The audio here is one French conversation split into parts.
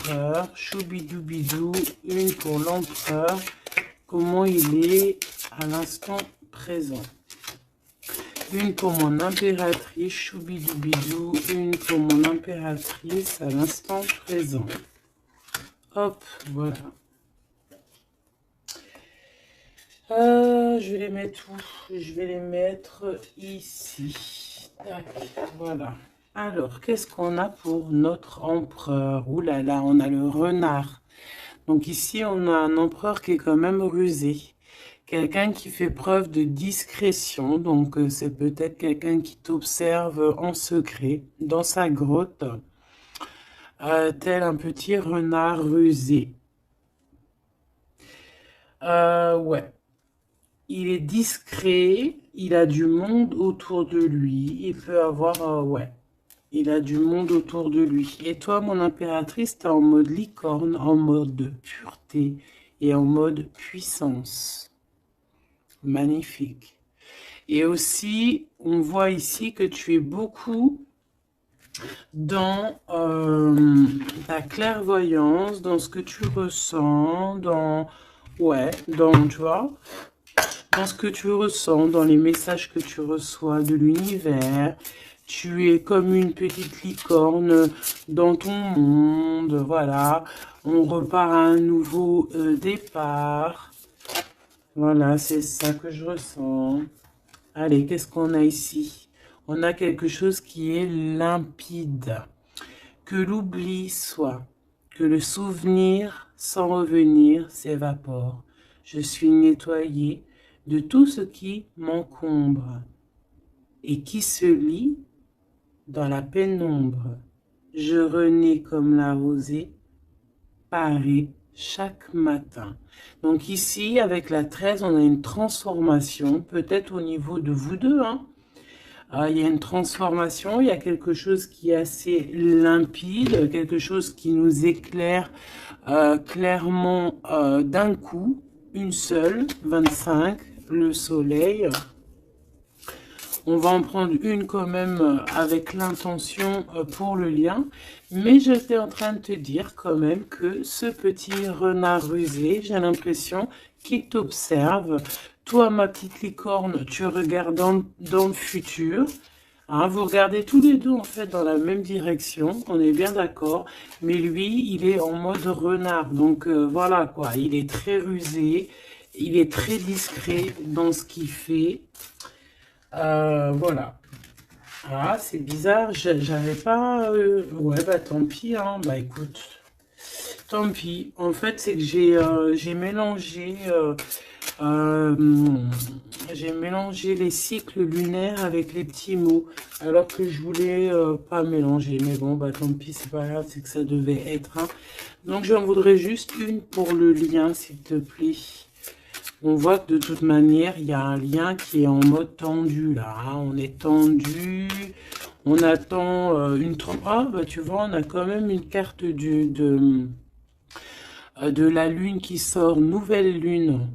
l'empereur. Choubidoubidou, une pour l'empereur. Comment il est à l'instant présent. Une pour mon impératrice. Choubidoubidou, une pour mon impératrice à l'instant présent. Hop, voilà. Je vais les mettre où? Je vais les mettre ici. Tac, voilà. Alors, qu'est-ce qu'on a pour notre empereur? Ouh là là, on a le renard. Donc ici, on a un empereur qui est quand même rusé. Quelqu'un qui fait preuve de discrétion. Donc, c'est peut-être quelqu'un qui t'observe en secret dans sa grotte. Tel un petit renard rusé. Ouais. Il est discret, il a du monde autour de lui. Il peut avoir, ouais, il a du monde autour de lui. Et toi, mon impératrice, t'es en mode licorne, en mode pureté et en mode puissance. Magnifique. Et aussi, on voit ici que tu es beaucoup dans ta clairvoyance, dans ce que tu ressens, dans, ouais, dans, tu vois, dans ce que tu ressens, dans les messages que tu reçois de l'univers. Tu es comme une petite licorne dans ton monde, voilà. On repart à un nouveau départ. Voilà, c'est ça que je ressens. Allez, qu'est-ce qu'on a ici? On a quelque chose qui est limpide. Que l'oubli soit, que le souvenir sans revenir s'évapore. Je suis nettoyée de tout ce qui m'encombre et qui se lie dans la pénombre. Je renais comme la rosée, parée chaque matin. Donc ici, avec la 13, on a une transformation, peut-être au niveau de vous deux. Hein. Il y a une transformation, il y a quelque chose qui est assez limpide, quelque chose qui nous éclaire clairement d'un coup. Une seule, 25, le soleil. On va en prendre une quand même avec l'intention pour le lien. Mais j'étais en train de te dire quand même que ce petit renard rusé, j'ai l'impression qu'il t'observe. Toi, ma petite licorne, tu regardes dans le futur. Hein, vous regardez tous les deux en fait dans la même direction, on est bien d'accord. Mais lui, il est en mode renard. Donc voilà quoi, il est très rusé, il est très discret dans ce qu'il fait. Voilà. Ah, c'est bizarre, j'avais pas... Ouais, bah tant pis, hein. Bah écoute, tant pis. En fait, c'est que j'ai mélangé... j'ai mélangé les cycles lunaires avec les petits mots, alors que je voulais pas mélanger. Mais bon, bah tant pis, c'est pas grave, c'est que ça devait être. Hein. Donc j'en voudrais juste une pour le lien, s'il te plaît. On voit que de toute manière, il y a un lien qui est en mode tendu là. Hein. On est tendu. On attend une... Ah, bah tu vois, on a quand même une carte de la lune qui sort. Nouvelle lune.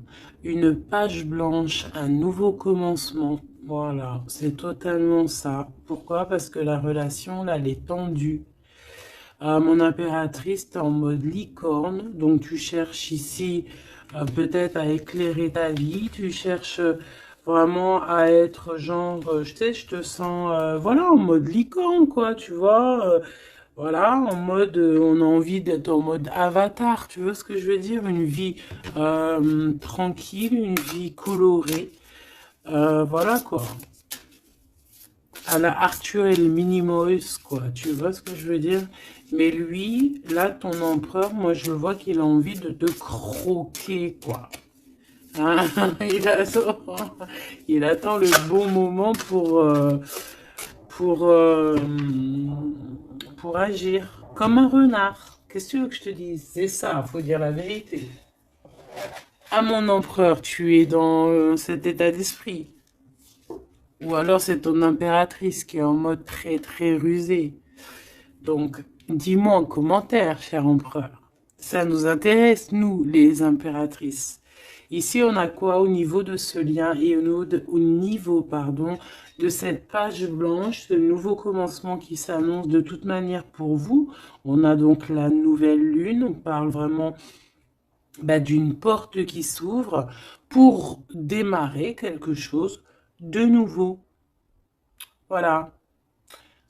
Une page blanche. Un nouveau commencement. Voilà, c'est totalement ça. Pourquoi? Parce que la relation, là, elle est tendue. Mon impératrice, t'es en mode licorne. Donc, tu cherches ici... peut-être à éclairer ta vie, tu cherches vraiment à être genre, je sais, je te sens, voilà, en mode licorne, quoi, tu vois, voilà, en mode, on a envie d'être en mode avatar, tu vois ce que je veux dire, une vie tranquille, une vie colorée, voilà, quoi. À la Arthur et les Minimoys, quoi, tu vois ce que je veux dire? Mais lui, là, ton empereur, moi, je vois qu'il a envie de te croquer, quoi. Hein. Il attend le bon moment pour, euh, pour agir. Comme un renard. Qu'est-ce que tu veux que je te dise? C'est ça, faut dire la vérité. À mon empereur, tu es dans cet état d'esprit. Ou alors c'est ton impératrice qui est en mode très très rusé. Donc, dis-moi en commentaire, cher empereur. Ça nous intéresse, nous, les impératrices. Ici, on a quoi au niveau de ce lien et au niveau, pardon, de cette page blanche, ce nouveau commencement qui s'annonce de toute manière pour vous. On a donc la nouvelle lune, on parle vraiment d'une porte qui s'ouvre pour démarrer quelque chose de nouveau. Voilà.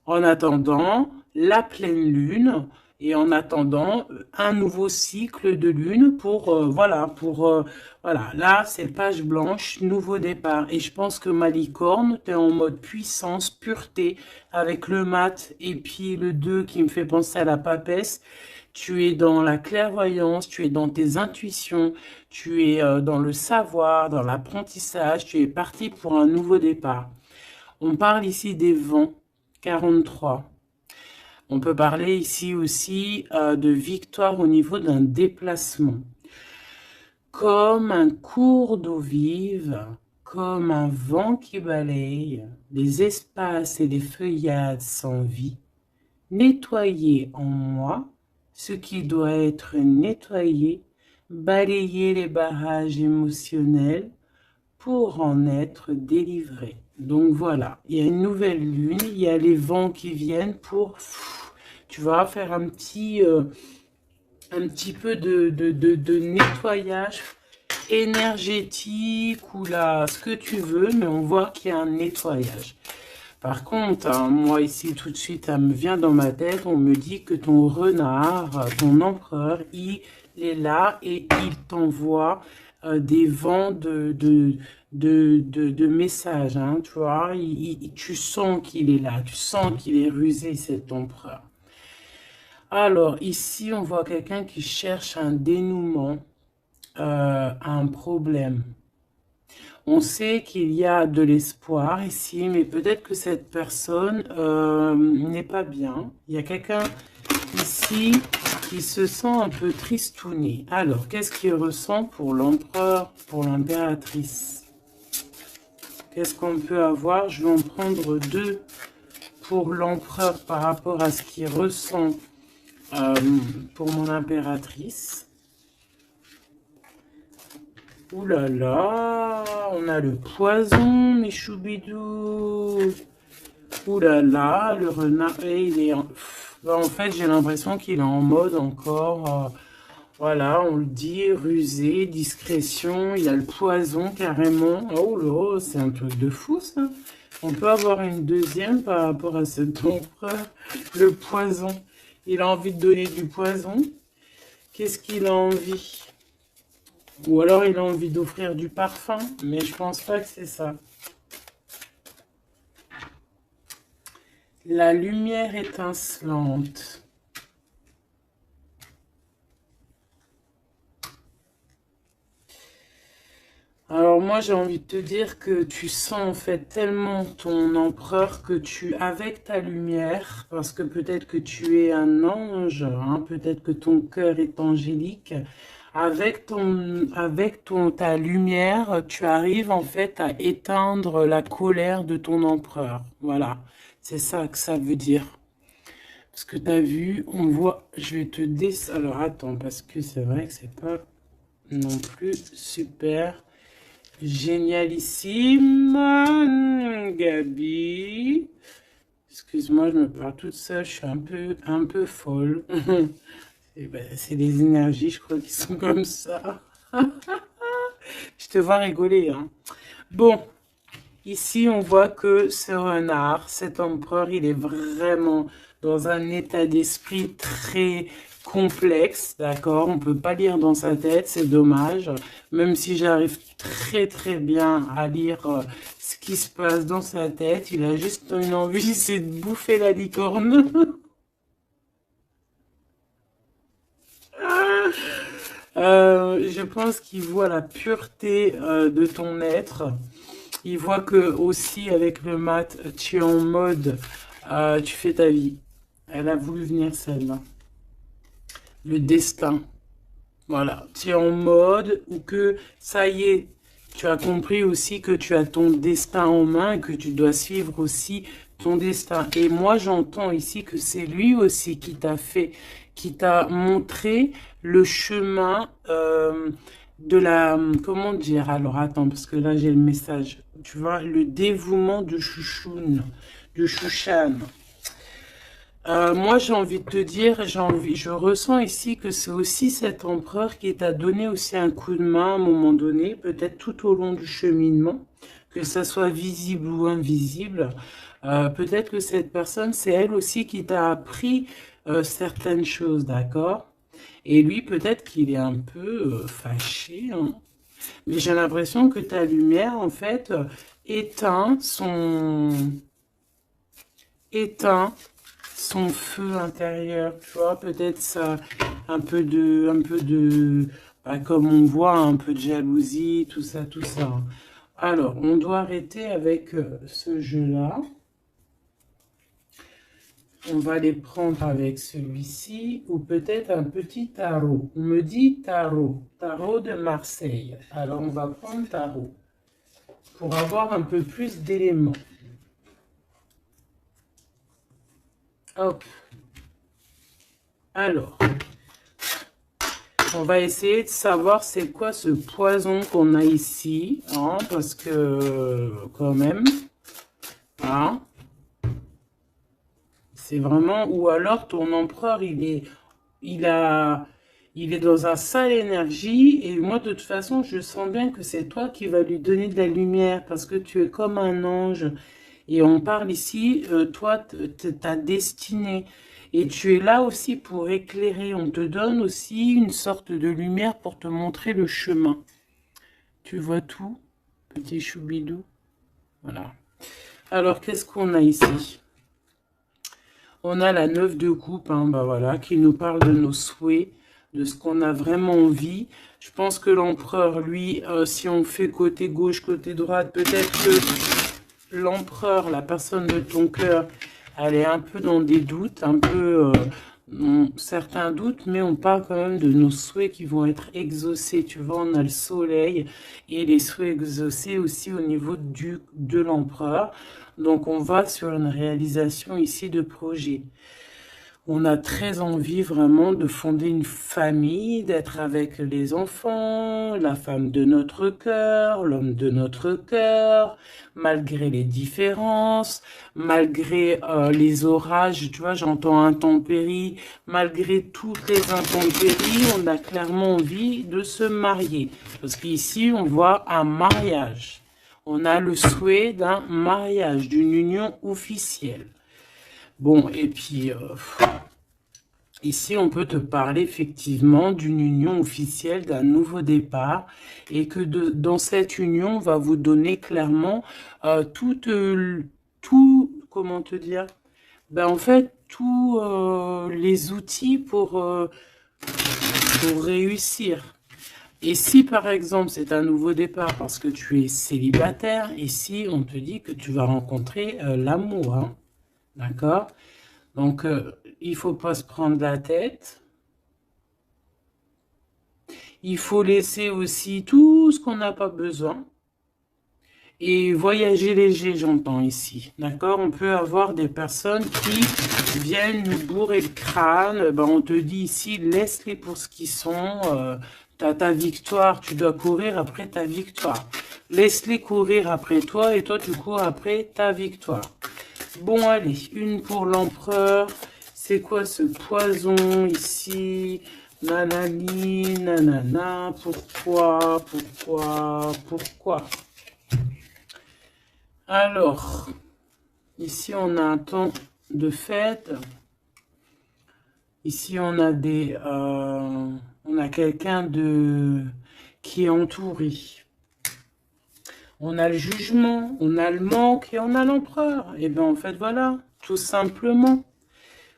En attendant la pleine lune et en attendant un nouveau cycle de lune pour, voilà, là, c'est page blanche, nouveau départ. Et je pense que ma licorne, tu es en mode puissance, pureté, avec le mat et puis le 2 qui me fait penser à la papesse. Tu es dans la clairvoyance, tu es dans tes intuitions, tu es dans le savoir, dans l'apprentissage, tu es parti pour un nouveau départ. On parle ici des vents, 43. On peut parler ici aussi de victoire au niveau d'un déplacement. Comme un cours d'eau vive, comme un vent qui balaye les espaces et les feuillades sans vie, nettoyer en moi ce qui doit être nettoyé, balayer les barrages émotionnels pour en être délivré. Donc voilà, il y a une nouvelle lune, il y a les vents qui viennent pour, tu vas faire un petit peu de nettoyage énergétique ou là, ce que tu veux, mais on voit qu'il y a un nettoyage. Par contre, hein, moi ici tout de suite, ça me vient dans ma tête, on me dit que ton renard, ton empereur, il est là et il t'envoie des vents de messages, hein, tu vois, tu sens qu'il est là, tu sens qu'il est rusé, cet empereur. Alors, ici, on voit quelqu'un qui cherche un dénouement à un problème. On sait qu'il y a de l'espoir ici, mais peut-être que cette personne n'est pas bien. Il y a quelqu'un ici qui se sent un peu tristouné. Alors, qu'est-ce qu'il ressent pour l'empereur, pour l'impératrice? Qu'est-ce qu'on peut avoir? Je vais en prendre deux pour l'empereur par rapport à ce qu'il ressent pour mon impératrice. Ouh là là, on a le poison, mes choubidous. Ouh là là, le renard, il est en fait, j'ai l'impression qu'il est en mode encore, voilà, on le dit, rusé, discrétion, il y a le poison carrément. Oh là, c'est un truc de fou ça. On peut avoir une deuxième par rapport à cet empereur, le poison. Il a envie de donner du poison. Qu'est-ce qu'il a envie? Ou alors il a envie d'offrir du parfum, mais je pense pas que c'est ça. La lumière étincelante. Alors moi j'ai envie de te dire que tu sens en fait tellement ton empereur que tu, avec ta lumière, parce que peut-être que tu es un ange, hein, peut-être que ton cœur est angélique, avec ta lumière, tu arrives en fait à éteindre la colère de ton empereur. Voilà, c'est ça que ça veut dire. Parce que tu as vu, on voit, je vais te alors attends, parce que c'est vrai que c'est pas non plus super génialissime. Gabi, excuse-moi, je me parle toute seule, je suis un peu folle. C'est les énergies, je crois, qui sont comme ça. Je te vois rigoler, hein. Bon, ici, on voit que ce renard, cet empereur, il est vraiment dans un état d'esprit très complexe, d'accord? On peut pas lire dans sa tête, c'est dommage. Même si j'arrive très très bien à lire ce qui se passe dans sa tête, il a juste une envie, c'est de bouffer la licorne. Je pense qu'il voit la pureté de ton être. Il voit que aussi avec le mat, tu es en mode, tu fais ta vie. Elle a voulu venir celle-là. Le destin. Voilà. Tu es en mode où que ça y est, tu as compris aussi que tu as ton destin en main et que tu dois suivre aussi ton destin. Et moi, j'entends ici que c'est lui aussi qui t'a montré le chemin de la, comment dire, alors attends, parce que là j'ai le message, tu vois, le dévouement de Chouchoun, de Chouchan. Moi j'ai envie de te dire, je ressens ici que c'est aussi cet empereur qui t'a donné aussi un coup de main à un moment donné, peut-être tout au long du cheminement, que ça soit visible ou invisible. Peut-être que cette personne, c'est elle aussi qui t'a appris certaines choses, d'accord? Et lui, peut-être qu'il est un peu fâché, hein. Mais j'ai l'impression que ta lumière, en fait, éteint éteint son feu intérieur. Tu vois, peut-être ça, bah, comme on voit, un peu de jalousie, tout ça, tout ça. Alors, on doit arrêter avec ce jeu-là. On va les prendre avec celui-ci ou peut-être un petit tarot. On me dit tarot, tarot de Marseille. Alors on va prendre tarot pour avoir un peu plus d'éléments. Hop. Alors, on va essayer de savoir c'est quoi ce poison qu'on a ici, hein, parce que quand même, hein, c'est vraiment, ou alors ton empereur, il a, il est dans un sale énergie, et moi, de toute façon, je sens bien que c'est toi qui vas lui donner de la lumière, parce que tu es comme un ange, et on parle ici, toi, ta destinée, et tu es là aussi pour éclairer, on te donne aussi une sorte de lumière pour te montrer le chemin. Tu vois tout, petit choubidou? Voilà. Alors, qu'est-ce qu'on a ici? On a la 9 de coupe, hein, bah voilà, qui nous parle de nos souhaits, de ce qu'on a vraiment envie. Je pense que l'empereur, lui, si on fait côté gauche, côté droite, peut-être que l'empereur, la personne de ton cœur, elle est un peu dans des doutes, un peu certains doutes, mais on parle quand même de nos souhaits qui vont être exaucés. Tu vois, on a le soleil et les souhaits exaucés aussi au niveau de l'empereur. Donc, on va sur une réalisation ici de projet. On a très envie vraiment de fonder une famille, d'être avec les enfants, la femme de notre cœur, l'homme de notre cœur, malgré les différences, malgré les orages, tu vois, j'entends intempéries, malgré toutes les intempéries, on a clairement envie de se marier. Parce qu'ici, on voit un mariage. On a le souhait d'un mariage, d'une union officielle. Bon, et puis, ici, on peut te parler effectivement d'une union officielle, d'un nouveau départ, et que dans cette union, on va vous donner clairement comment te dire, ben, en fait, tous les outils pour réussir. Et si par exemple c'est un nouveau départ parce que tu es célibataire, ici on te dit que tu vas rencontrer l'amour, hein. D'accord? Donc il faut pas se prendre la tête. Il faut laisser aussi tout ce qu'on n'a pas besoin. Et voyager léger, j'entends ici. D'accord? On peut avoir des personnes qui viennent nous bourrer le crâne. Ben, on te dit ici, laisse-les pour ce qu'ils sont. T'as ta victoire, tu dois courir après ta victoire. Laisse-les courir après toi et toi, tu cours après ta victoire. Bon, allez, une pour l'empereur. C'est quoi ce poison ici? Nanani, nanana, pourquoi? Alors, ici on a un temps de fête. Ici on a on a quelqu'un qui est entouré. On a le jugement, on a le manque et on a l'empereur. Et bien en fait voilà, tout simplement.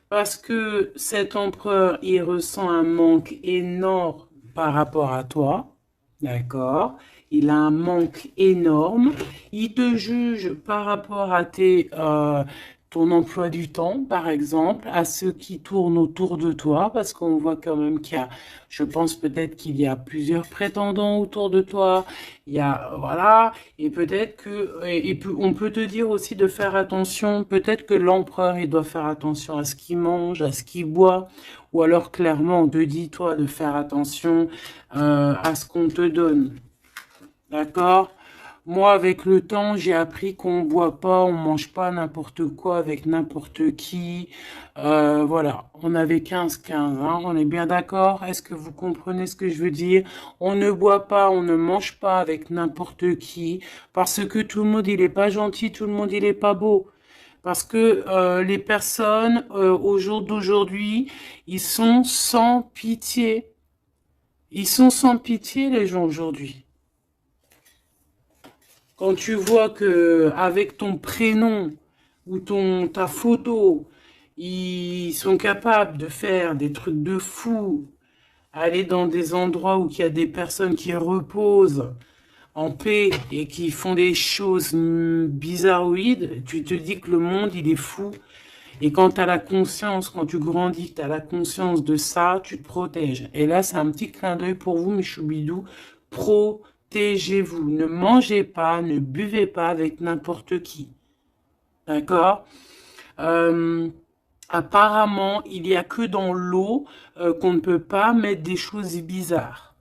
Parce que cet empereur, il ressent un manque énorme par rapport à toi. D'accord? Il a un manque énorme. Il te juge par rapport à ton emploi du temps, par exemple, à ceux qui tournent autour de toi, parce qu'on voit quand même qu'il y a, je pense peut-être qu'il y a plusieurs prétendants autour de toi, il y a, voilà, et peut-être que, on peut te dire aussi de faire attention, peut-être que l'empereur, il doit faire attention à ce qu'il mange, à ce qu'il boit, ou alors clairement, on te dit, toi, de faire attention à ce qu'on te donne. D'accord? Moi, avec le temps, j'ai appris qu'on boit pas, on mange pas n'importe quoi avec n'importe qui. Voilà, on avait 15-15, hein, on est bien d'accord? Est-ce que vous comprenez ce que je veux dire? On ne boit pas, on ne mange pas avec n'importe qui, parce que tout le monde, il est pas gentil, tout le monde, il est pas beau. Parce que les personnes, au jour d'aujourd'hui, ils sont sans pitié. Ils sont sans pitié, les gens, aujourd'hui. Quand tu vois que avec ton prénom ou ta photo, ils sont capables de faire des trucs de fou, aller dans des endroits où il y a des personnes qui reposent en paix et qui font des choses bizarroïdes, tu te dis que le monde, il est fou. Et quand tu as la conscience, quand tu grandis, tu as la conscience de ça, tu te protèges. Et là, c'est un petit clin d'œil pour vous, mes choubidous. Protégez-vous. Ne mangez pas, ne buvez pas avec n'importe qui. D'accord? Euh, Apparemment, il n'y a que dans l'eau qu'on ne peut pas mettre des choses bizarres.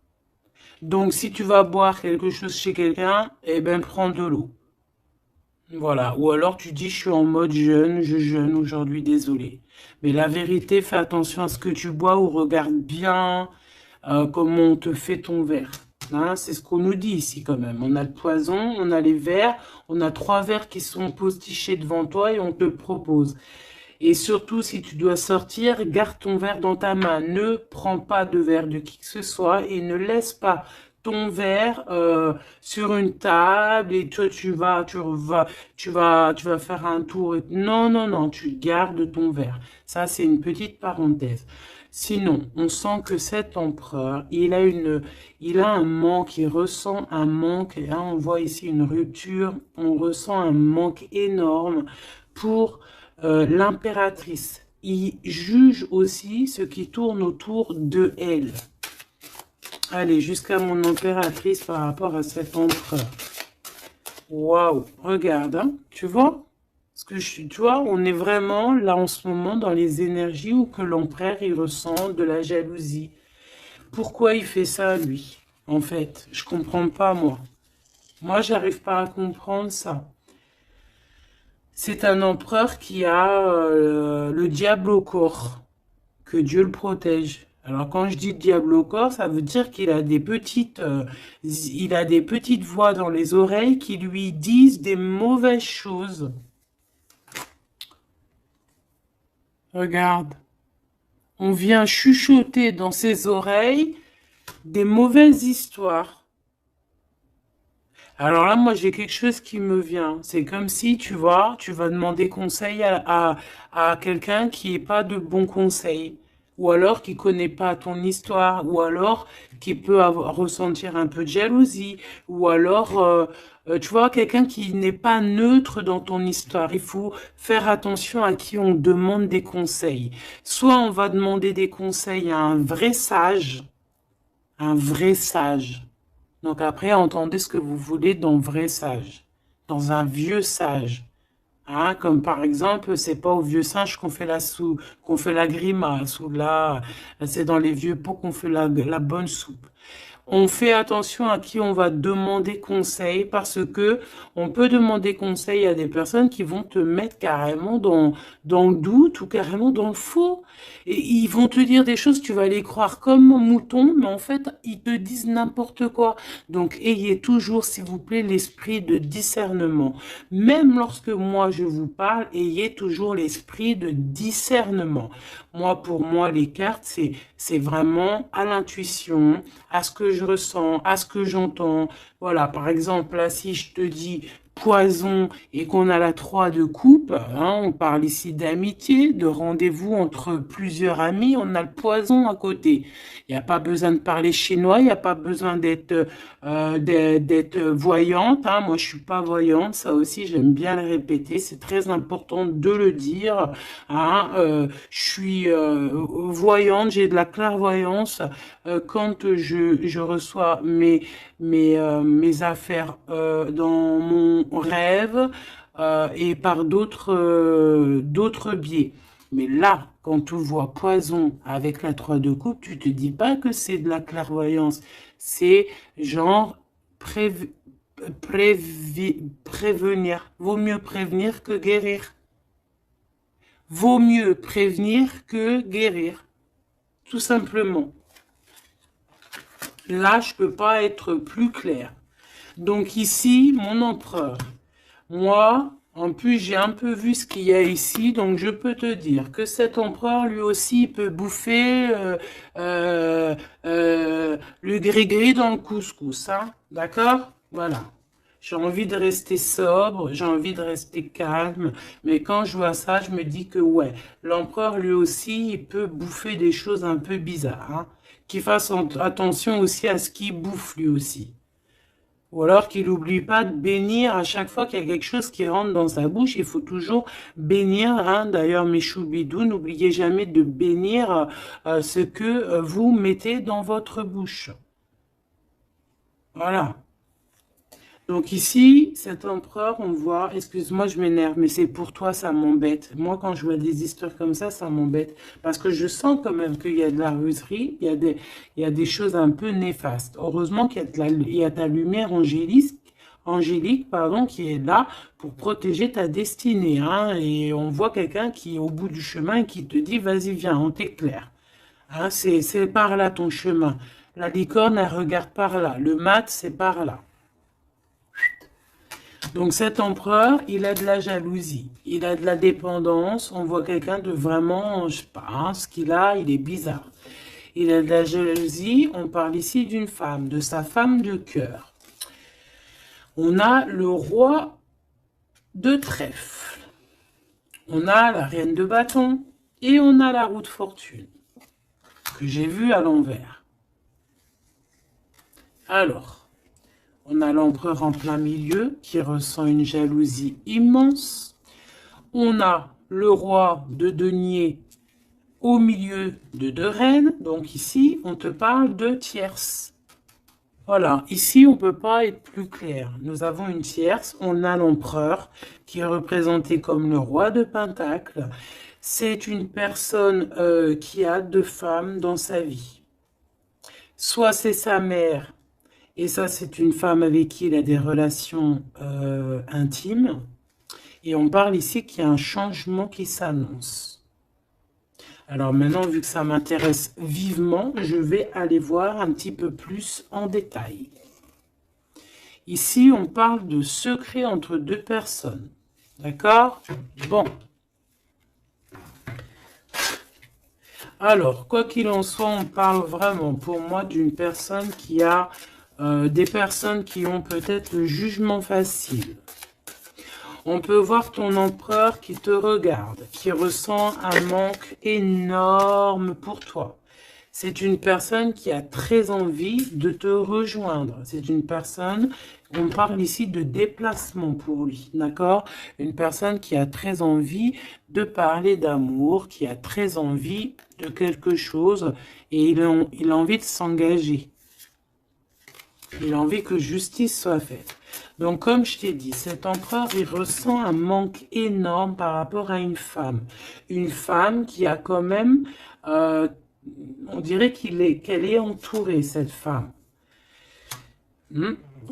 Donc, si tu vas boire quelque chose chez quelqu'un, eh ben, prends de l'eau. Voilà. Ou alors tu dis, je suis en mode jeûne, je jeûne aujourd'hui, désolé. Mais la vérité, fais attention à ce que tu bois ou regarde bien comment on te fait ton verre. Hein, c'est ce qu'on nous dit ici quand même. On a le poison, on a les verres, on a 3 verres qui sont postichés devant toi et on te propose. Et surtout, si tu dois sortir, garde ton verre dans ta main. Ne prends pas de verre de qui que ce soit et ne laisse pas ton verre sur une table et toi tu vas faire un tour. Non, non, non, tu gardes ton verre. Ça, c'est une petite parenthèse. Sinon, on sent que cet empereur, il a un manque, il ressent un manque. Et là, on voit ici une rupture. On ressent un manque énorme pour l'impératrice. Il juge aussi ce qui tourne autour de elle. Allez, jusqu'à mon impératrice par rapport à cet empereur. Waouh, regarde, hein, tu vois? Tu vois, on est vraiment là en ce moment dans les énergies où que l'empereur, il ressent de la jalousie. Pourquoi il fait ça, lui? En fait, je comprends pas, moi. Moi, j'arrive pas à comprendre ça. C'est un empereur qui a le diable au corps. Que Dieu le protège. Alors quand je dis diable au corps, ça veut dire qu'il a il a des petites voix dans les oreilles qui lui disent des mauvaises choses. Regarde, on vient chuchoter dans ses oreilles des mauvaises histoires. Alors là, moi, j'ai quelque chose qui me vient. C'est comme si, tu vois, tu vas demander conseil à quelqu'un qui n'est pas de bons conseils. Ou alors qui connaît pas ton histoire. Ou alors qui peut ressentir un peu de jalousie. Ou alors, tu vois, quelqu'un qui n'est pas neutre dans ton histoire. Il faut faire attention à qui on demande des conseils. Soit on va demander des conseils à un vrai sage. Un vrai sage. Donc après, entendez ce que vous voulez dans vrai sage, dans un vieux sage. Hein, comme par exemple, c'est pas au vieux singe qu'on fait la grimace, ou là, c'est dans les vieux pots qu'on fait la bonne soupe. On fait attention à qui on va demander conseil parce que on peut demander conseil à des personnes qui vont te mettre carrément dans le doute ou carrément dans le faux. Et ils vont te dire des choses, tu vas les croire comme un mouton, mais en fait, ils te disent n'importe quoi. Donc, ayez toujours, s'il vous plaît, l'esprit de discernement. Même lorsque moi, je vous parle, ayez toujours l'esprit de discernement. Moi, pour moi, les cartes, c'est vraiment à l'intuition, à ce que je ressens, à ce que j'entends. Voilà, par exemple, là, si je te dis poison et qu'on a la 3 de coupe, hein, on parle ici d'amitié, de rendez-vous entre plusieurs amis, on a le poison à côté. Il n'y a pas besoin de parler chinois, il n'y a pas besoin d'être voyante. Hein. Moi, je suis pas voyante, ça aussi, j'aime bien le répéter. C'est très important de le dire. Hein. Je suis voyante, j'ai de la clairvoyance quand je reçois mes affaires dans mon rêve et par d'autres biais. Mais là, quand tu vois poison avec la 3 de coupe, tu te dis pas que c'est de la clairvoyance. C'est genre prévenir. Vaut mieux prévenir que guérir. Vaut mieux prévenir que guérir. Tout simplement. Là, je peux pas être plus clair. Donc ici, mon empereur. Moi, en plus, j'ai un peu vu ce qu'il y a ici, donc je peux te dire que cet empereur, lui aussi, peut bouffer le gris-gris dans le couscous, hein, d'accord? Voilà. J'ai envie de rester sobre, j'ai envie de rester calme, mais quand je vois ça, je me dis que ouais, l'empereur, lui aussi, il peut bouffer des choses un peu bizarres, hein. Qu'il fasse attention aussi à ce qu'il bouffe, lui aussi. Ou alors qu'il n'oublie pas de bénir à chaque fois qu'il y a quelque chose qui rentre dans sa bouche. Il faut toujours bénir. Hein. D'ailleurs, mes choubidous, n'oubliez jamais de bénir ce que vous mettez dans votre bouche. Voilà. Donc ici, cet empereur, on voit, excuse-moi, je m'énerve, mais c'est pour toi, ça m'embête. Moi, quand je vois des histoires comme ça m'embête. Parce que je sens quand même qu'il y a de la ruserie, il y a des choses un peu néfastes. Heureusement qu'il y a il y a ta lumière angélique, pardon, qui est là pour protéger ta destinée. Hein, et on voit quelqu'un qui est au bout du chemin et qui te dit, vas-y, viens, on t'éclaire. Hein, c'est par là ton chemin. La licorne, elle regarde par là. Le mat, c'est par là. Donc cet empereur, il a de la jalousie, il a de la dépendance, on voit quelqu'un de vraiment, je sais pas, hein, ce qu'il a, il est bizarre. Il a de la jalousie, on parle ici d'une femme, de sa femme de cœur. On a le roi de trèfle, on a la reine de bâton et on a la roue de fortune, que j'ai vue à l'envers. Alors, on a l'empereur en plein milieu qui ressent une jalousie immense. On a le roi de denier au milieu de deux reines. Donc ici, on te parle de tierce. Voilà, ici, on ne peut pas être plus clair. Nous avons une tierce. On a l'empereur qui est représenté comme le roi de Pentacle. C'est une personne qui a deux femmes dans sa vie. Soit c'est sa mère, et ça, c'est une femme avec qui il a des relations intimes. Et on parle ici qu'il y a un changement qui s'annonce. Alors maintenant, vu que ça m'intéresse vivement, je vais aller voir un petit peu plus en détail. Ici, on parle de secret entre deux personnes. D'accord? Bon. Alors, quoi qu'il en soit, on parle vraiment pour moi d'une personne qui a... des personnes qui ont peut-être le jugement facile. On peut voir ton empereur qui te regarde, qui ressent un manque énorme pour toi. C'est une personne qui a très envie de te rejoindre. C'est une personne, on parle ici de déplacement pour lui, d'accord? Une personne qui a très envie de parler d'amour, qui a très envie de quelque chose et il a envie de s'engager. Il a envie que justice soit faite. Donc, comme je t'ai dit, cet empereur, il ressent un manque énorme par rapport à une femme. Une femme qui a quand même, on dirait qu'elle est entourée, cette femme.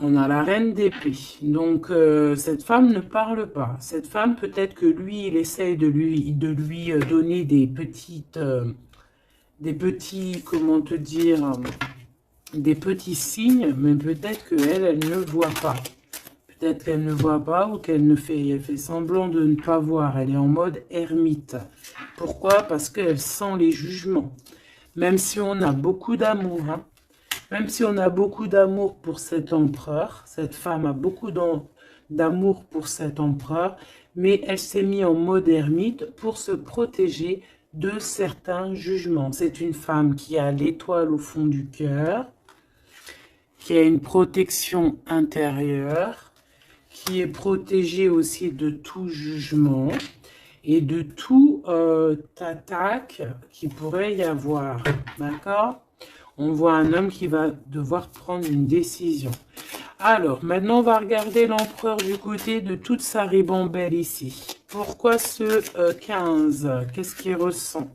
On a la reine d'épée. Donc, cette femme ne parle pas. Cette femme, peut-être que lui, il essaye de lui donner des petits, comment te dire... des petits signes, mais peut-être qu'elle, elle ne voit pas. Peut-être qu'elle ne voit pas ou qu'elle fait semblant de ne pas voir. Elle est en mode ermite. Pourquoi? Parce qu'elle sent les jugements. Même si on a beaucoup d'amour, même si on a beaucoup d'amour pour cet empereur, cette femme a beaucoup d'amour pour cet empereur, mais elle s'est mise en mode ermite pour se protéger de certains jugements. C'est une femme qui a l'étoile au fond du cœur, qui a une protection intérieure, qui est protégée aussi de tout jugement et de tout attaque qui pourrait y avoir. D'accord? On voit un homme qui va devoir prendre une décision. Alors, maintenant, on va regarder l'empereur du côté de toute sa ribambelle ici. Pourquoi ce 15? Qu'est-ce qu'il ressent?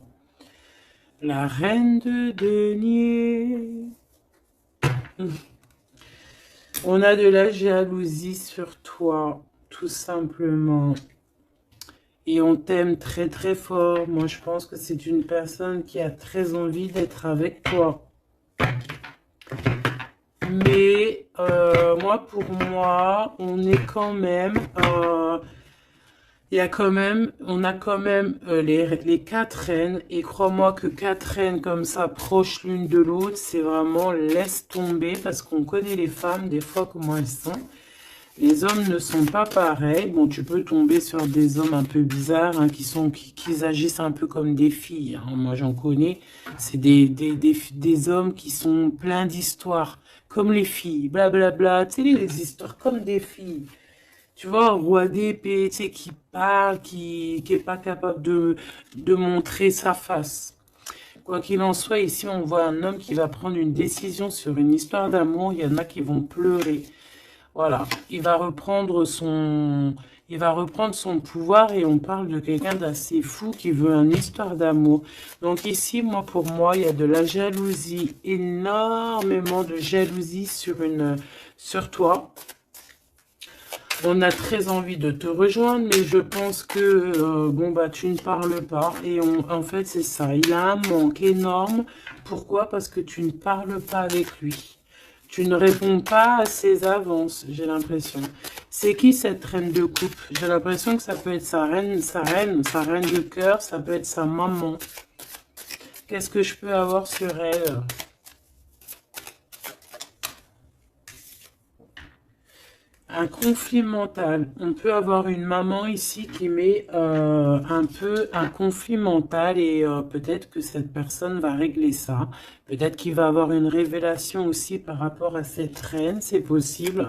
La reine de denier. On a de la jalousie sur toi, tout simplement. Et on t'aime très très fort. Moi, je pense que c'est une personne qui a très envie d'être avec toi. Mais moi, pour moi, on est quand même... on a quand même les 4 reines. Et crois-moi que 4 reines comme ça, proches l'une de l'autre, c'est vraiment laisse tomber. Parce qu'on connaît les femmes, des fois, comment elles sont. Les hommes ne sont pas pareils. Bon, tu peux tomber sur des hommes un peu bizarres, hein, qui agissent un peu comme des filles, hein. Moi, j'en connais. C'est des hommes qui sont pleins d'histoires, comme les filles, blablabla. Tu sais, les histoires comme des filles. Tu vois, un roi d'épée, tu sais, qui parle, qui est pas capable de montrer sa face. Quoi qu'il en soit, ici, on voit un homme qui va prendre une décision sur une histoire d'amour. Il y en a qui vont pleurer. Voilà, il va reprendre son pouvoir et on parle de quelqu'un d'assez fou qui veut une histoire d'amour. Donc ici, pour moi, il y a de la jalousie, énormément de jalousie sur toi. On a très envie de te rejoindre, mais je pense que, tu ne parles pas. Et en fait, c'est ça, il a un manque énorme. Pourquoi? Parce que tu ne parles pas avec lui. Tu ne réponds pas à ses avances, j'ai l'impression. C'est qui cette reine de coupe? J'ai l'impression que ça peut être sa reine de cœur, ça peut être sa maman. Qu'est-ce que je peux avoir sur elle? Un conflit mental. On peut avoir une maman ici qui met un peu un conflit mental et peut-être que cette personne va régler ça. Peut-être qu'il va avoir une révélation aussi par rapport à cette reine, c'est possible.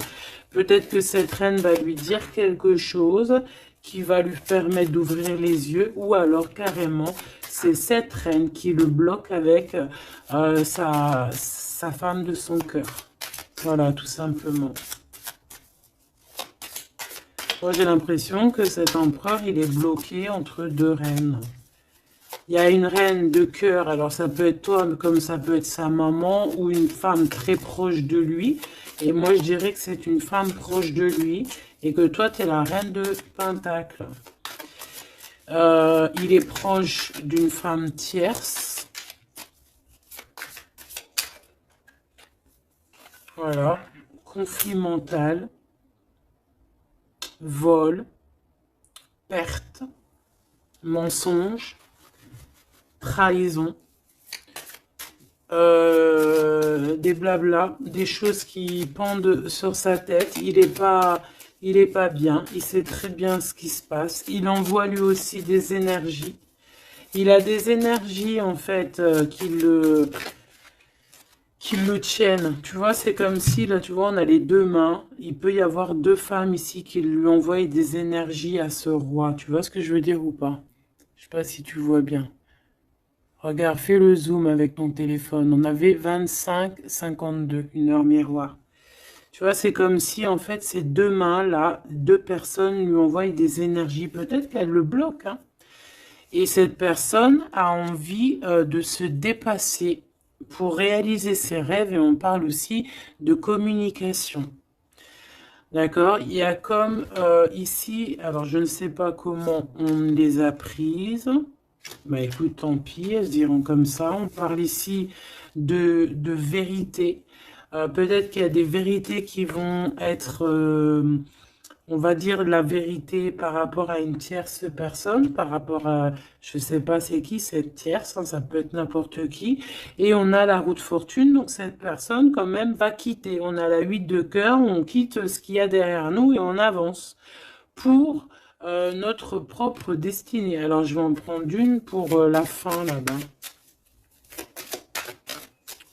Peut-être que cette reine va lui dire quelque chose qui va lui permettre d'ouvrir les yeux ou alors carrément c'est cette reine qui le bloque avec sa femme de son cœur. Voilà, tout simplement. Moi, j'ai l'impression que cet empereur, il est bloqué entre 2 reines. Il y a une reine de cœur, alors ça peut être toi, comme ça peut être sa maman, ou une femme très proche de lui. Et moi, je dirais que c'est une femme proche de lui, et que toi, tu es la reine de Pentacle. Il est proche d'une femme tierce. Voilà, conflit mental. Vol, perte, mensonge, trahison, des blabla, des choses qui pendent sur sa tête. Il est pas bien, il sait très bien ce qui se passe. Il envoie lui aussi des énergies. Il a des énergies en fait qui le tiennent. Tu vois, c'est comme si, là, tu vois, on a les 2 mains. Il peut y avoir 2 femmes ici qui lui envoient des énergies à ce roi. Tu vois ce que je veux dire ou pas? Je sais pas si tu vois bien. Regarde, fais le zoom avec ton téléphone. On avait 25-52, une heure miroir. Tu vois, c'est comme si, en fait, ces 2 mains-là, 2 personnes lui envoient des énergies. Peut-être qu'elle le bloque, hein. Et cette personne a envie de se dépasser pour réaliser ses rêves, et on parle aussi de communication. D'accord? Il y a comme ici, alors je ne sais pas comment on les a prises. Bah écoute, tant pis, elles se diront comme ça. On parle ici de vérité. Peut-être qu'il y a des vérités qui vont être on va dire la vérité par rapport à une tierce personne, par rapport à, je sais pas c'est qui cette tierce, hein, ça peut être n'importe qui. Et on a la roue de fortune, donc cette personne quand même va quitter. On a la 8 de cœur, on quitte ce qu'il y a derrière nous et on avance pour notre propre destinée. Alors je vais en prendre une pour la fin là-bas.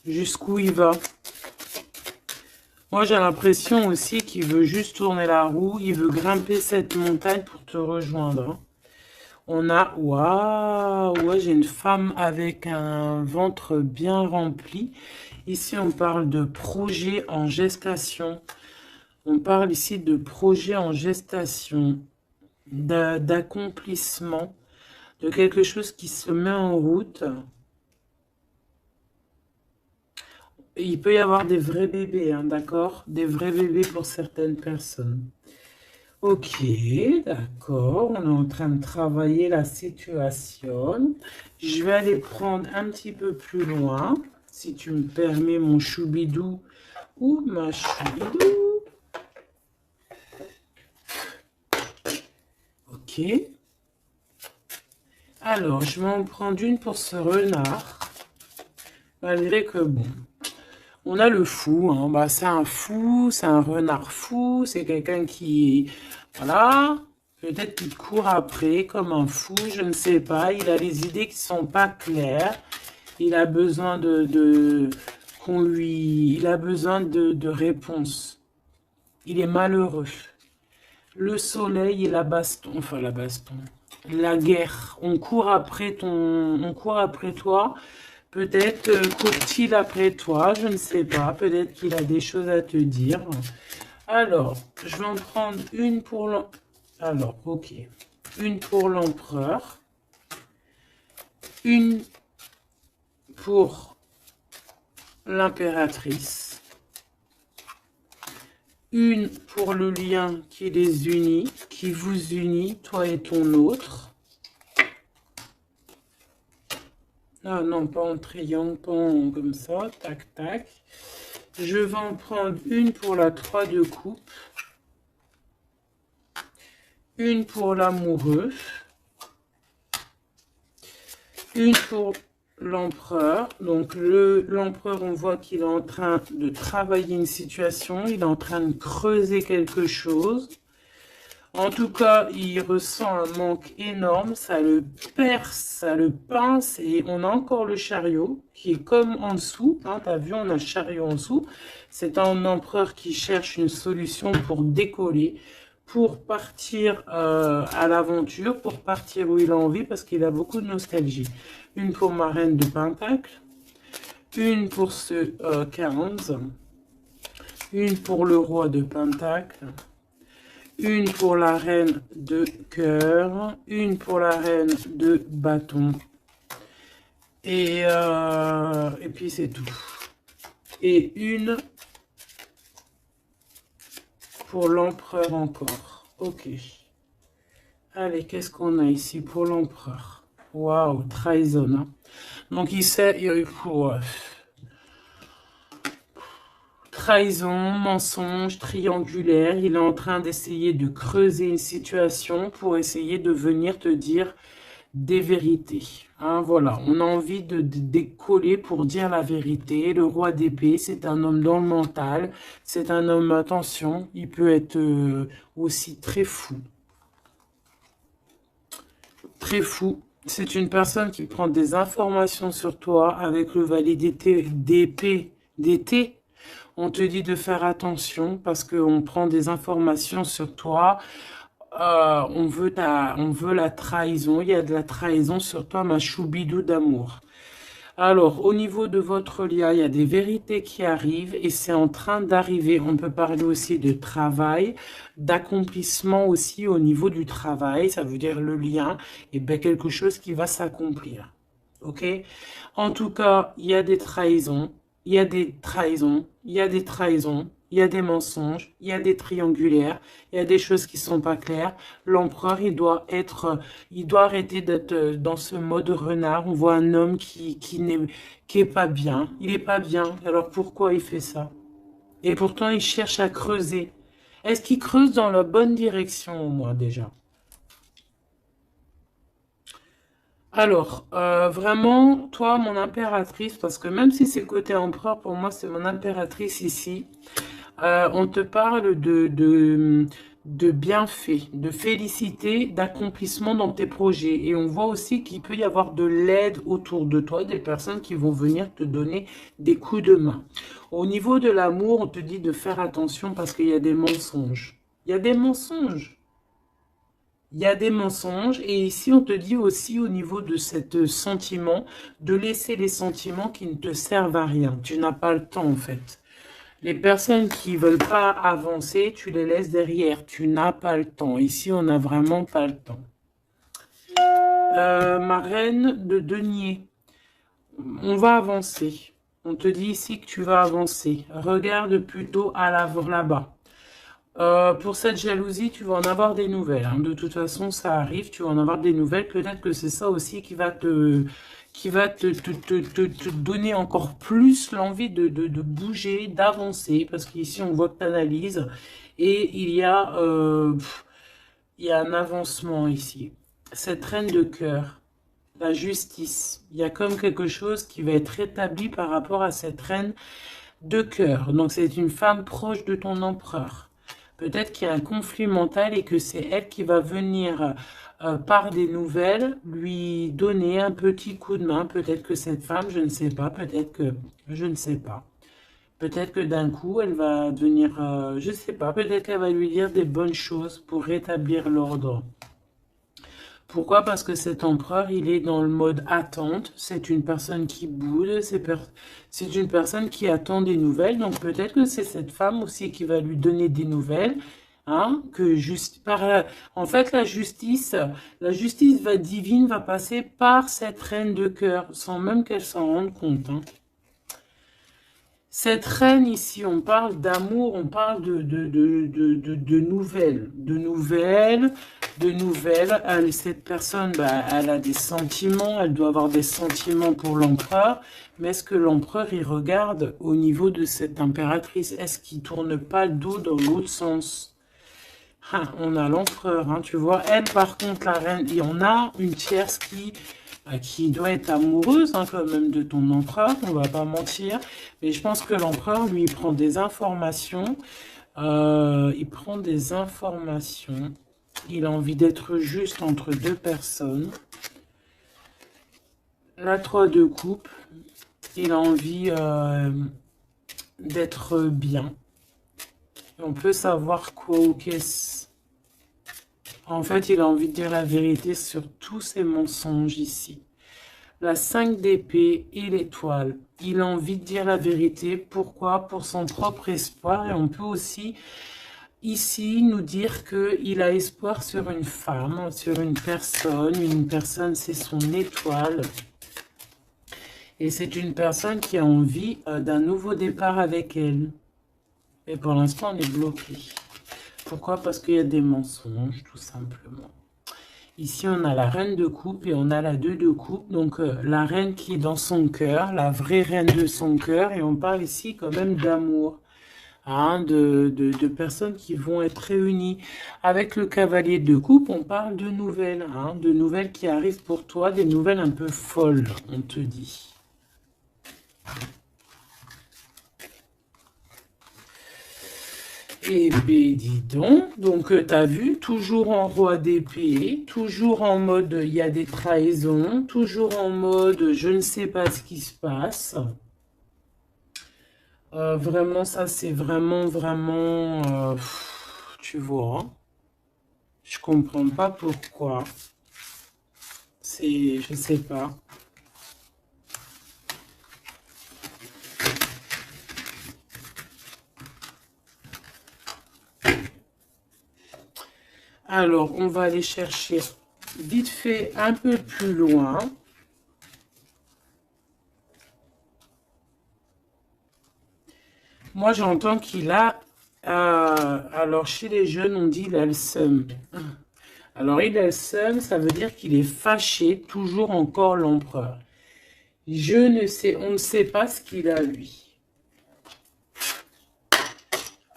Jusqu'où il va? Moi, j'ai l'impression aussi qu'il veut juste tourner la roue. Il veut grimper cette montagne pour te rejoindre, hein. On a... Waouh! Ouais, j'ai une femme avec un ventre bien rempli. Ici, on parle de projet en gestation. On parle ici de projet en gestation, d'accomplissement, de quelque chose qui se met en route. Il peut y avoir des vrais bébés, hein, d'accord? Des vrais bébés pour certaines personnes. Ok, d'accord. On est en train de travailler la situation. Je vais aller prendre un petit peu plus loin, si tu me permets, mon choubidou ou ma choubidou. Ok. Alors, je vais en prendre une pour ce renard. Malgré que, bon, on a le fou, hein. Bah, c'est un fou, c'est un renard fou, c'est quelqu'un qui, voilà, peut-être qu'il court après comme un fou, je ne sais pas. Il a des idées qui sont pas claires. Il a besoin qu'on lui, il a besoin de réponses. Il est malheureux. Le soleil et la baston, enfin la baston, la guerre. On court après toi. Peut-être court-il après toi, je ne sais pas. Peut-être qu'il a des choses à te dire. Alors, je vais en prendre une pour l'empereur. Alors, ok. Une pour l'empereur. Une pour l'impératrice. Une pour le lien qui les unit, qui vous unit, toi et ton autre. Ah non, pas en triangle, pas en, comme ça, tac, tac. Je vais en prendre une pour la 3 de coupe. Une pour l'amoureux. Une pour l'empereur. Donc l'empereur, on voit qu'il est en train de travailler une situation. Il est en train de creuser quelque chose. En tout cas, il ressent un manque énorme, ça le perce, ça le pince, et on a encore le chariot qui est comme en dessous, hein, t'as vu, on a le chariot en dessous. C'est un empereur qui cherche une solution pour décoller, pour partir à l'aventure, pour partir où il a envie, parce qu'il a beaucoup de nostalgie. Une pour ma reine de Pentacle, une pour ce 15, une pour le roi de Pentacle, une pour la reine de cœur, une pour la reine de bâton. Et puis c'est tout. Et une pour l'empereur encore. Ok. Allez, qu'est-ce qu'on a ici pour l'empereur? Waouh, trahison, hein. Donc il sait, trahison, mensonge, triangulaire. Il est en train d'essayer de creuser une situation pour essayer de venir te dire des vérités. Hein, voilà, on a envie de décoller pour dire la vérité. Le roi d'épée, c'est un homme dans le mental. C'est un homme, attention, il peut être aussi très fou. Très fou. C'est une personne qui prend des informations sur toi avec le valet d'épée, d'été. On te dit de faire attention parce qu'on prend des informations sur toi. On veut la trahison. Il y a de la trahison sur toi, ma choubidou d'amour. Alors, au niveau de votre lien, il y a des vérités qui arrivent et c'est en train d'arriver. On peut parler aussi de travail, d'accomplissement aussi au niveau du travail. Ça veut dire le lien, et bien quelque chose qui va s'accomplir. Ok? En tout cas, il y a des trahisons, il y a des trahisons, il y a des trahisons, il y a des mensonges, il y a des triangulaires, il y a des choses qui sont pas claires. L'empereur, il doit arrêter d'être dans ce mode renard. On voit un homme qui est pas bien. Il est pas bien. Alors pourquoi il fait ça? Et pourtant, il cherche à creuser. Est-ce qu'il creuse dans la bonne direction au moins déjà? Alors, vraiment, toi, mon impératrice, parce que même si c'est côté empereur, pour moi, c'est mon impératrice ici. On te parle de bienfaits, de félicité, d'accomplissement dans tes projets. Et on voit aussi qu'il peut y avoir de l'aide autour de toi, des personnes qui vont venir te donner des coups de main. Au niveau de l'amour, on te dit de faire attention parce qu'il y a des mensonges. Il y a des mensonges. Il y a des mensonges. Et ici, on te dit aussi au niveau de cet sentiment, de laisser les sentiments qui ne te servent à rien. Tu n'as pas le temps en fait. Les personnes qui veulent pas avancer, tu les laisses derrière. Tu n'as pas le temps. Ici, on n'a vraiment pas le temps. Ma reine de denier. On va avancer. On te dit ici que tu vas avancer. Regarde plutôt à l'avant là-bas. Pour cette jalousie, tu vas en avoir des nouvelles. Hein. De toute façon, ça arrive. Tu vas en avoir des nouvelles. Peut-être que c'est ça aussi qui va te donner encore plus l'envie de bouger, d'avancer. Parce qu'ici, on voit que tu analyses. Et il y a un avancement ici. Cette reine de cœur, la justice. Il y a comme quelque chose qui va être rétabli par rapport à cette reine de cœur. Donc, c'est une femme proche de ton empereur. Peut-être qu'il y a un conflit mental et que c'est elle qui va venir par des nouvelles lui donner un petit coup de main. Peut-être que cette femme, je ne sais pas, peut-être que je ne sais pas. Peut-être que d'un coup, elle va venir, je ne sais pas, peut-être qu'elle va lui dire des bonnes choses pour rétablir l'ordre. Pourquoi? Parce que cet empereur, il est dans le mode attente. C'est une personne qui boude, c'est une personne qui attend des nouvelles. Donc peut-être que c'est cette femme aussi qui va lui donner des nouvelles. Hein, que juste en fait, la justice divine va passer par cette reine de cœur, sans même qu'elle s'en rende compte. Hein. Cette reine ici, on parle d'amour, on parle de nouvelles, cette personne, bah, elle a des sentiments, elle doit avoir des sentiments pour l'empereur. Mais est-ce que l'empereur, il regarde au niveau de cette impératrice? Est-ce qu'il tourne pas le dos dans l'autre sens? Ah, on a l'empereur, hein, tu vois. Elle, par contre, la reine, il y en a une tierce qui doit être amoureuse hein, quand même de ton empereur, on va pas mentir. Mais je pense que l'empereur, lui, il prend des informations. Il prend des informations. Il a envie d'être juste entre deux personnes. La 3 de coupe. Il a envie d'être bien. On peut savoir quoi ou qu'est-ce. En fait, il a envie de dire la vérité sur tous ces mensonges ici. La 5 d'épée et l'étoile. Il a envie de dire la vérité. Pourquoi? Pour son propre espoir. Et on peut aussi, ici, nous dire qu'il a espoir sur une femme, sur une personne. Une personne, c'est son étoile. Et c'est une personne qui a envie d'un nouveau départ avec elle. Et pour l'instant, on est bloqué. Pourquoi? Parce qu'il y a des mensonges, tout simplement. Ici, on a la reine de coupe et on a la 2 de coupe. Donc, la reine qui est dans son cœur, la vraie reine de son cœur. Et on parle ici quand même d'amour. Hein, de personnes qui vont être réunies. Avec le cavalier de coupe, on parle de nouvelles. Hein, de nouvelles qui arrivent pour toi, des nouvelles un peu folles, on te dit. Eh bien, dis donc tu as vu, toujours en roi d'épée, toujours en mode il y a des trahisons, toujours en mode je ne sais pas ce qui se passe. Vraiment, ça c'est vraiment, tu vois, je comprends pas pourquoi. Je sais pas. Alors, on va aller chercher vite fait un peu plus loin. Moi, j'entends qu'il a... alors, chez les jeunes, on dit il a le seum. Alors, il a le seum, ça veut dire qu'il est fâché, toujours encore l'empereur. Je ne sais, on ne sait pas ce qu'il a, lui.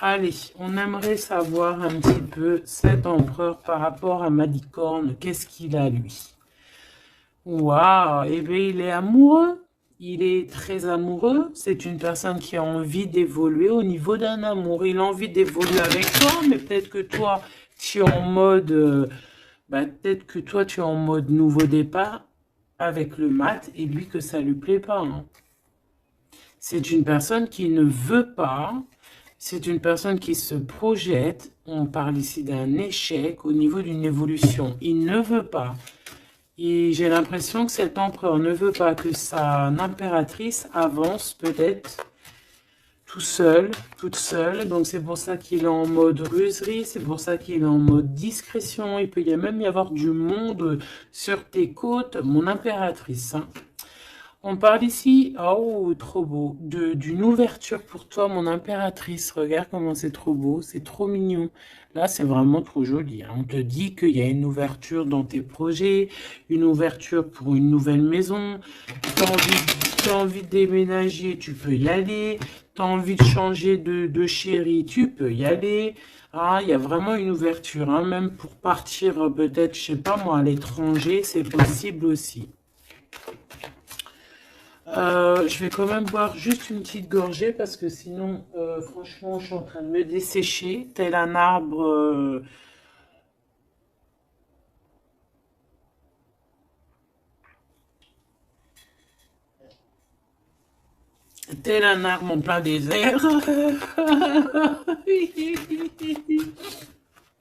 Allez, on aimerait savoir un petit peu cet empereur par rapport à ma licorne. Qu'est-ce qu'il a, lui? Waouh, eh bien, il est amoureux. Il est très amoureux. C'est une personne qui a envie d'évoluer au niveau d'un amour. Il a envie d'évoluer avec toi, mais peut-être que toi, tu es en mode, peut-être que toi, tu es en mode nouveau départ avec le mat et lui que ça lui plaît pas, hein. C'est une personne qui ne veut pas. C'est une personne qui se projette. On parle ici d'un échec au niveau d'une évolution. Il ne veut pas. Et j'ai l'impression que cet empereur ne veut pas que sa impératrice avance peut-être tout seul, toute seule. Donc c'est pour ça qu'il est en mode ruserie, c'est pour ça qu'il est en mode discrétion. Il peut même y avoir du monde sur tes côtes, mon impératrice, hein. On parle ici, oh, trop beau, d'une ouverture pour toi, mon impératrice. Regarde comment c'est trop beau, c'est trop mignon. Là, c'est vraiment trop joli, hein. On te dit qu'il y a une ouverture dans tes projets, une ouverture pour une nouvelle maison. T'as envie de déménager, tu peux y aller. T'as envie de changer de chérie, tu peux y aller. Ah, il y a vraiment une ouverture, hein. Même pour partir peut-être, je sais pas moi, à l'étranger, c'est possible aussi. Je vais quand même boire juste une petite gorgée parce que sinon, franchement, je suis en train de me dessécher, tel un arbre, en plein désert.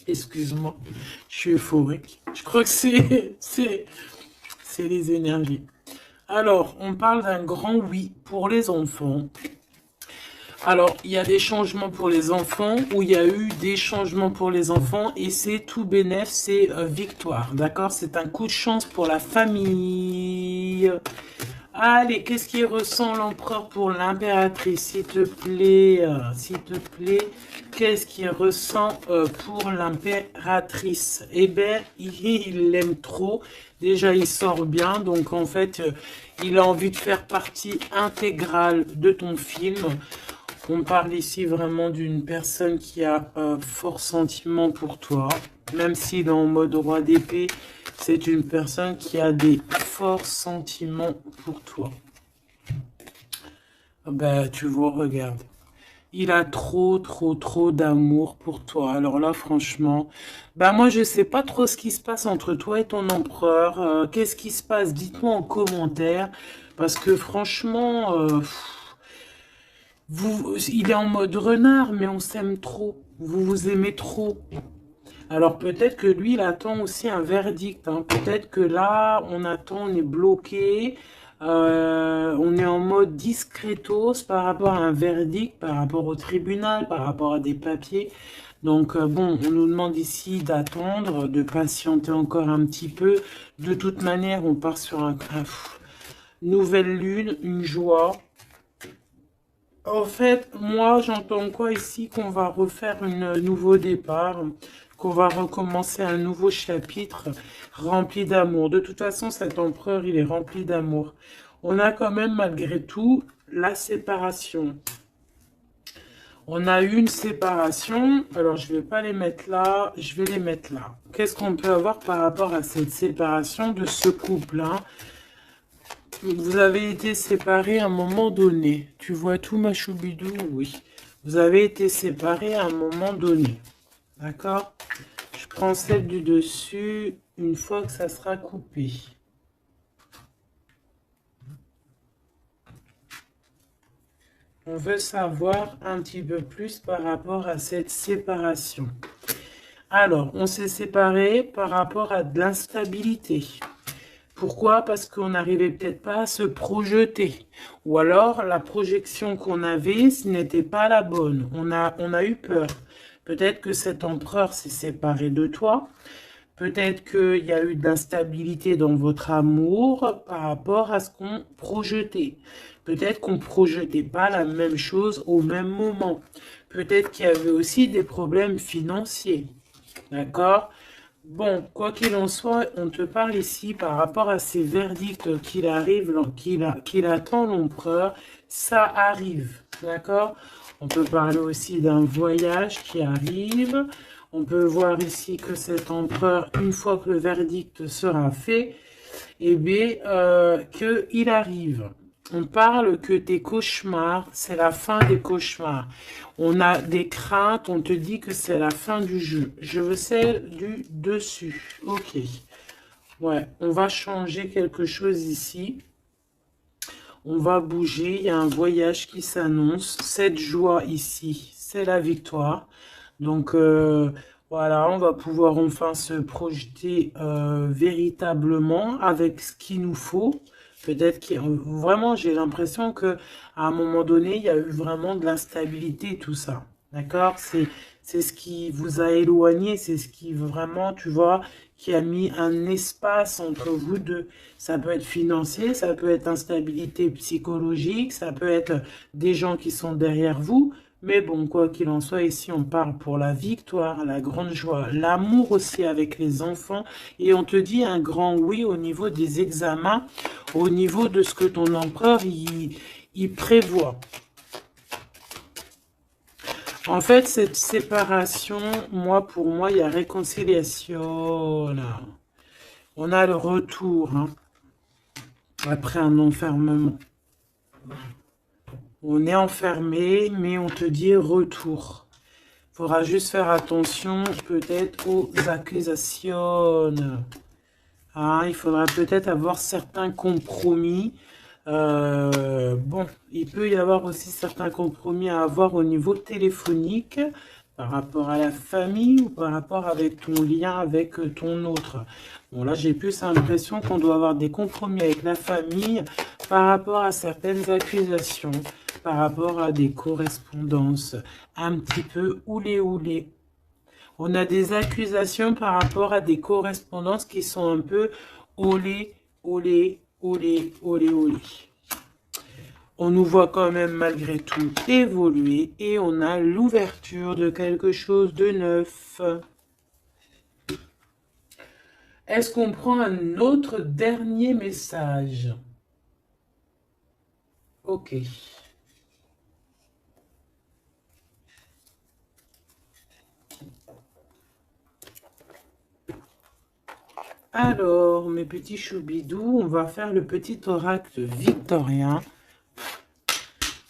Excuse-moi, je suis euphorique. Je crois que c'est les énergies. Alors, on parle d'un grand oui pour les enfants. Alors, il y a des changements pour les enfants, ou il y a eu des changements pour les enfants, et c'est tout bénef, c'est victoire, d'accord? C'est un coup de chance pour la famille. Allez, qu'est-ce qu'il ressent l'empereur pour l'impératrice, s'il te plaît, qu'est-ce qu'il ressent pour l'impératrice? Eh bien, il l'aime trop. Déjà, il sort bien, donc en fait, il a envie de faire partie intégrale de ton film. On parle ici vraiment d'une personne qui a fort sentiment pour toi. Même s'il est en mode roi d'épée, c'est une personne qui a des forts sentiments pour toi. Ben, tu vois, regarde. Il a trop d'amour pour toi. Alors là, franchement, ben moi, je sais pas trop ce qui se passe entre toi et ton empereur. Qu'est-ce qui se passe? Dites-moi en commentaire. Parce que franchement, il est en mode renard, mais on s'aime trop. Vous vous aimez trop. Alors peut-être que lui, il attend aussi un verdict, hein. Peut-être que là, on attend, on est bloqué. On est en mode discretos par rapport à un verdict, par rapport au tribunal, par rapport à des papiers. Donc bon, on nous demande ici d'attendre, de patienter encore un petit peu. De toute manière, on part sur nouvelle lune, une joie. En fait, moi, j'entends quoi ici? Qu'on va refaire un nouveau départ, qu'on va recommencer un nouveau chapitre rempli d'amour. De toute façon, cet empereur, il est rempli d'amour. On a quand même, malgré tout, la séparation. On a eu une séparation. Alors, je vais pas les mettre là, je vais les mettre là. Qu'est-ce qu'on peut avoir par rapport à cette séparation de ce couple-là? Vous avez été séparés à un moment donné. Tu vois tout, ma choubidou? Oui. Vous avez été séparés à un moment donné. D'accord? Je prends celle du dessus une fois que ça sera coupé. On veut savoir un petit peu plus par rapport à cette séparation. Alors, on s'est séparés par rapport à de l'instabilité. Pourquoi? Parce qu'on n'arrivait peut-être pas à se projeter. Ou alors, la projection qu'on avait, ce n'était pas la bonne. On a eu peur. Peut-être que cet empereur s'est séparé de toi. Peut-être qu'il y a eu de l'instabilité dans votre amour par rapport à ce qu'on projetait. Peut-être qu'on ne projetait pas la même chose au même moment. Peut-être qu'il y avait aussi des problèmes financiers. D'accord? Bon, quoi qu'il en soit, on te parle ici par rapport à ces verdicts qu'il attend l'empereur. Ça arrive. D'accord? On peut parler aussi d'un voyage qui arrive. On peut voir ici que cet empereur, une fois que le verdict sera fait, eh bien, qu'il arrive. On parle que tes cauchemars, c'est la fin des cauchemars. On a des craintes, on te dit que c'est la fin du jeu. Je veux celle du dessus. Ok. Ouais, on va changer quelque chose ici. On va bouger, il y a un voyage qui s'annonce. Cette joie ici, c'est la victoire. Donc voilà, on va pouvoir enfin se projeter véritablement avec ce qu'il nous faut. Peut-être que vraiment, j'ai l'impression que à un moment donné, il y a eu vraiment de l'instabilité, tout ça. D'accord? C'est ce qui vous a éloigné, c'est ce qui vraiment, tu vois, qui a mis un espace entre vous deux. Ça peut être financier, ça peut être instabilité psychologique, ça peut être des gens qui sont derrière vous. Mais bon, quoi qu'il en soit, ici, on parle pour la victoire, la grande joie, l'amour aussi avec les enfants. Et on te dit un grand oui au niveau des examens, au niveau de ce que ton empereur, il prévoit. En fait, cette séparation, pour moi, il y a réconciliation. Là. On a le retour, hein, après un enfermement. On est enfermé, mais on te dit retour. Il faudra juste faire attention peut-être aux accusations. Hein, il faudra peut-être avoir certains compromis. Bon, il peut y avoir aussi certains compromis à avoir au niveau téléphonique par rapport à la famille ou par rapport avec ton lien avec ton autre. Bon, là, j'ai plus l'impression qu'on doit avoir des compromis avec la famille par rapport à certaines accusations, par rapport à des correspondances un petit peu oulé. On a des accusations par rapport à des correspondances qui sont un peu olé. On nous voit quand même malgré tout évoluer et on a l'ouverture de quelque chose de neuf. Est-ce qu'on prend un autre dernier message? Ok. Alors, mes petits choubidous, on va faire le petit oracle victorien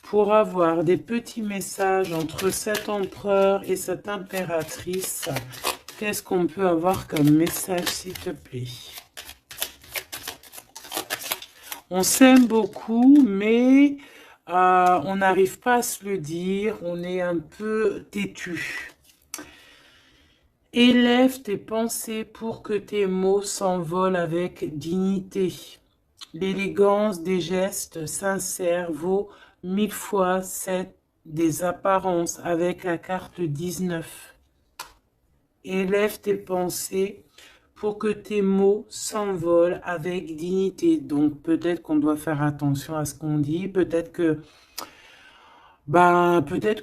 pour avoir des petits messages entre cet empereur et cette impératrice. Qu'est-ce qu'on peut avoir comme message, s'il te plaît? On s'aime beaucoup, mais on n'arrive pas à se le dire. On est un peu têtu. Élève tes pensées pour que tes mots s'envolent avec dignité. L'élégance des gestes sincères vaut 1000 fois celle des apparences avec la carte 19. Élève tes pensées pour que tes mots s'envolent avec dignité. Donc peut-être qu'on doit faire attention à ce qu'on dit, peut-être que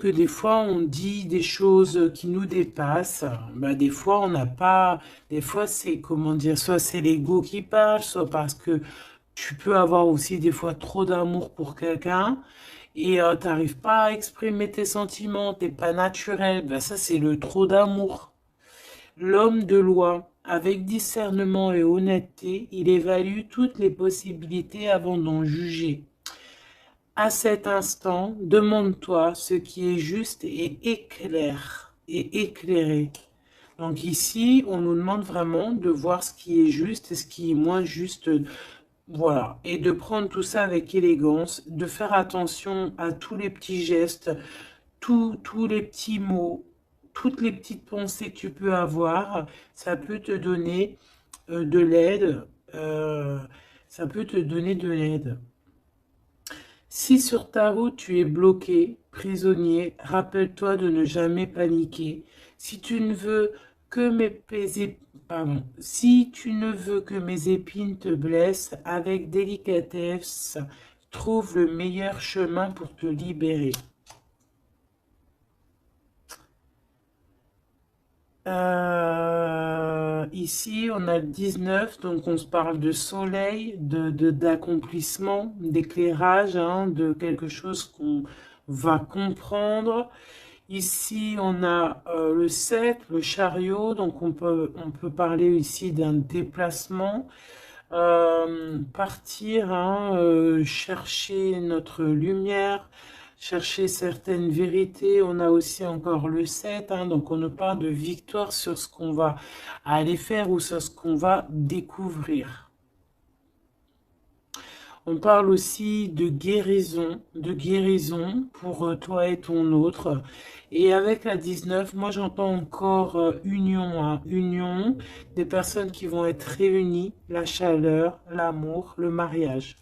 des fois on dit des choses qui nous dépassent. Des fois on n'a pas, des fois c'est comment dire, soit c'est l'ego qui parle, soit parce que tu peux avoir aussi des fois trop d'amour pour quelqu'un et tu n'arrives pas à exprimer tes sentiments, t'es pas naturel. Ça c'est le trop d'amour. L'homme de loi, avec discernement et honnêteté, il évalue toutes les possibilités avant d'en juger. À cet instant, demande-toi ce qui est juste et éclaire et éclairé. Donc ici, on nous demande vraiment de voir ce qui est juste et ce qui est moins juste. Voilà. Et de prendre tout ça avec élégance, de faire attention à tous les petits gestes, tous les petits mots, toutes les petites pensées que tu peux avoir. Ça peut te donner de l'aide. Ça peut te donner de l'aide. Si sur ta route tu es bloqué, prisonnier, rappelle-toi de ne jamais paniquer. Si tu ne veux que si tu ne veux que mes épines te blessent, avec délicatesse, trouve le meilleur chemin pour te libérer. Ici, on a le 19, donc on se parle de soleil, d'accomplissement, d'éclairage, hein, de quelque chose va comprendre. Ici, on a le 7, le chariot, donc on peut parler ici d'un déplacement. Partir, hein, chercher notre lumière, chercher certaines vérités. On a aussi encore le 7, hein, donc on nous parle de victoire sur ce qu'on va aller faire ou sur ce qu'on va découvrir. On parle aussi de guérison pour toi et ton autre. Et avec la 19, moi j'entends encore union, hein, union, des personnes qui vont être réunies, la chaleur, l'amour, le mariage.